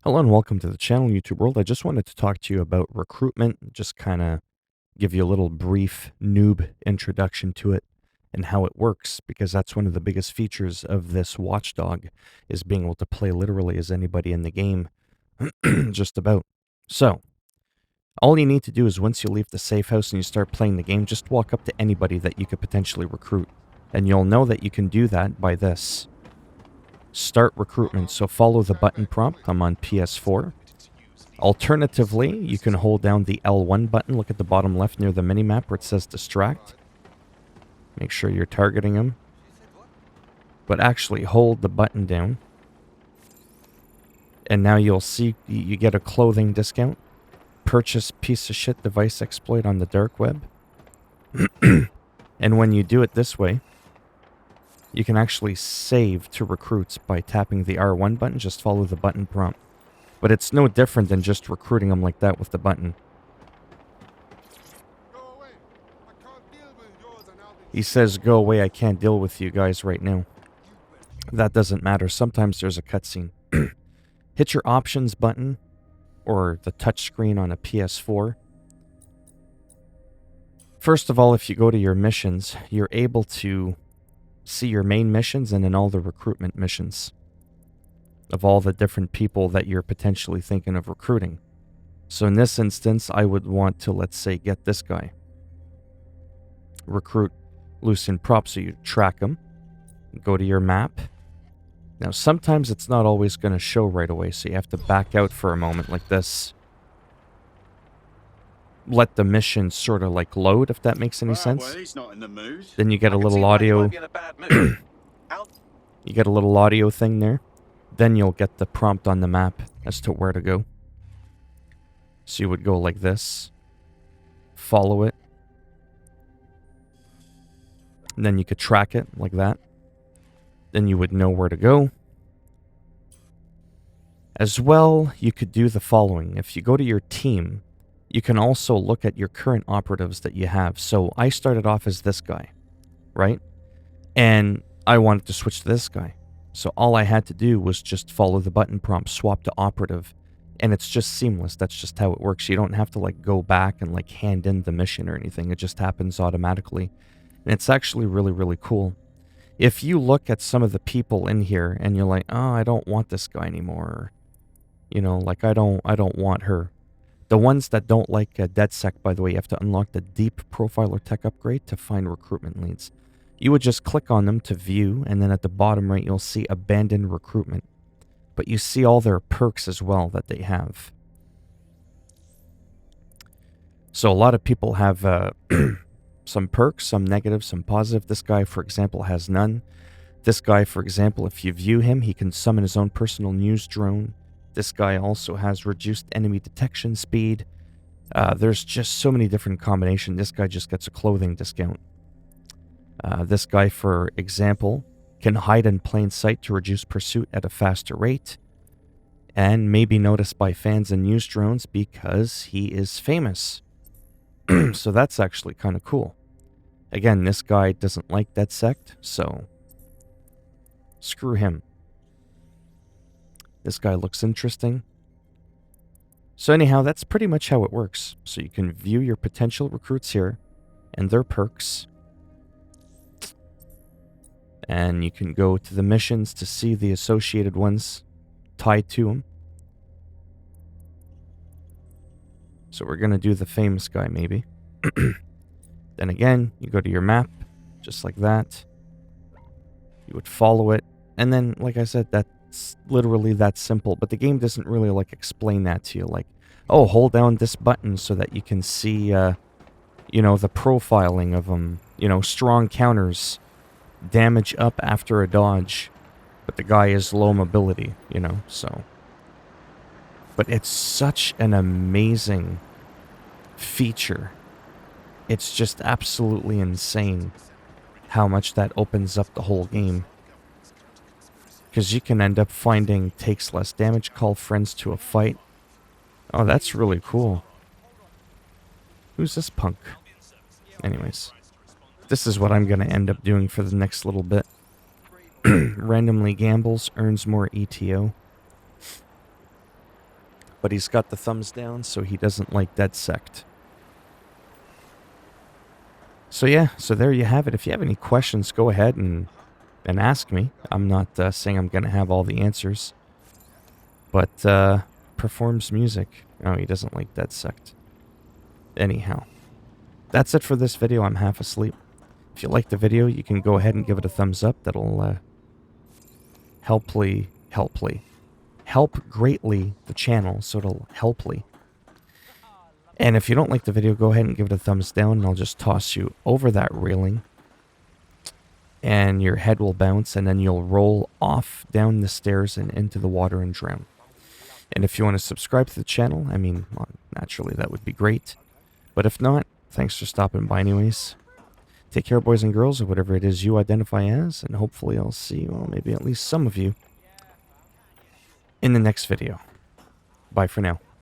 Hello and welcome to the channel, YouTube world. I just wanted to talk to you about recruitment, just kind of give you a little brief noob introduction to it and how it works, because that's one of the biggest features of this watchdog is being able to play literally as anybody in the game, just about. So, all you need to do is once you leave the safe house and you start playing the game, just walk up to anybody that you could potentially recruit. And you'll know that you can do that by this. Start recruitment. So follow the button prompt. I'm on PS4. Alternatively, you can hold down the L1 button. Look at the bottom left near the minimap where it says distract. Make sure you're targeting him. But actually hold the button down. And now you'll see you get a clothing discount. Purchase piece of shit device exploit on the dark web. And when you do it this way, you can actually save to recruits by tapping the R1 button. Just follow the button prompt. But it's no different than just recruiting them like that with the button. He says, go away, I can't deal with you guys right now. That doesn't matter. Sometimes there's a cutscene. Hit your options button, or the touchscreen on a PS4. First of all, if you go to your missions, you're able to see your main missions and then all the recruitment missions of all the different people that you're potentially thinking of recruiting. So in this instance, I would want to, let's say, get this guy. Recruit Lucian Prop, so you track him. Go to your map. Now, sometimes it's not always going to show right away, so you have to back out for a moment like this. Let the mission sort of like load, if that makes any sense. Well, he's not in the mood. Then you get a little audio. You get a little audio thing there. Then you'll get the prompt on the map as to where to go. So you would go like this. Follow it. And then you could track it like that. Then you would know where to go. As well, you could do the following. If you go to your team, you can also look at your current operatives that you have. So I started off as this guy, right? And I wanted to switch to this guy. So all I had to do was just follow the button prompt, swap to operative, and it's just seamless. That's just how it works. You don't have to like go back and like hand in the mission or anything. It just happens automatically. And it's actually really, really cool. If you look at some of the people in here and you're like, oh, I don't want this guy anymore. You know, like I don't want her. The ones that don't like DedSec, by the way, you have to unlock the Deep Profile or Tech Upgrade to find recruitment leads. You would just click on them to view, and then at the bottom right, you'll see Abandoned Recruitment. But you see all their perks as well that they have. So a lot of people have some perks, some negative, some positive. This guy, for example, has none. This guy, for example, if you view him, he can summon his own personal news drone. This guy also has reduced enemy detection speed. There's just so many different combinations. This guy just gets a clothing discount. This guy, for example, can hide in plain sight to reduce pursuit at a faster rate, and may be noticed by fans and news drones because he is famous. So that's actually kind of cool. Again, this guy doesn't like DedSec, so screw him. This guy looks interesting. So anyhow, that's pretty much how it works. So you can view your potential recruits here and their perks. And you can go to the missions to see the associated ones tied to them. So we're going to do the famous guy, maybe. Then again, you go to your map, just like that. You would follow it. And then, like I said, that's literally that simple. But the game doesn't really, like, explain that to you. Like, oh, hold down this button so that you can see, you know, the profiling of them. You know, strong counters. Damage up after a dodge, but the guy is low mobility, you know, so. But it's such an amazing feature. It's just absolutely insane how much that opens up the whole game. Because you can end up finding takes less damage, call friends to a fight. Oh, that's really cool. Who's this punk? Anyways. This is what I'm going to end up doing for the next little bit. Randomly gambles, earns more ETO. but he's got the thumbs down, so he doesn't like Dead Sect. So yeah, so there you have it. If you have any questions, go ahead and ask me. I'm not saying I'm going to have all the answers. But performs music. Oh, he doesn't like Dead Sect. Anyhow, that's it for this video. I'm half asleep. If you like the video, you can go ahead and give it a thumbs up. That'll help greatly the channel, so it'll helply. And if you don't like the video, go ahead and give it a thumbs down, and I'll just toss you over that railing. And your head will bounce, and then you'll roll off down the stairs and into the water and drown. And if you want to subscribe to the channel, I mean, well, naturally that would be great. But if not, thanks for stopping by anyways. Take care, boys and girls, or whatever it is you identify as, and hopefully I'll see, well, maybe at least some of you in the next video. Bye for now.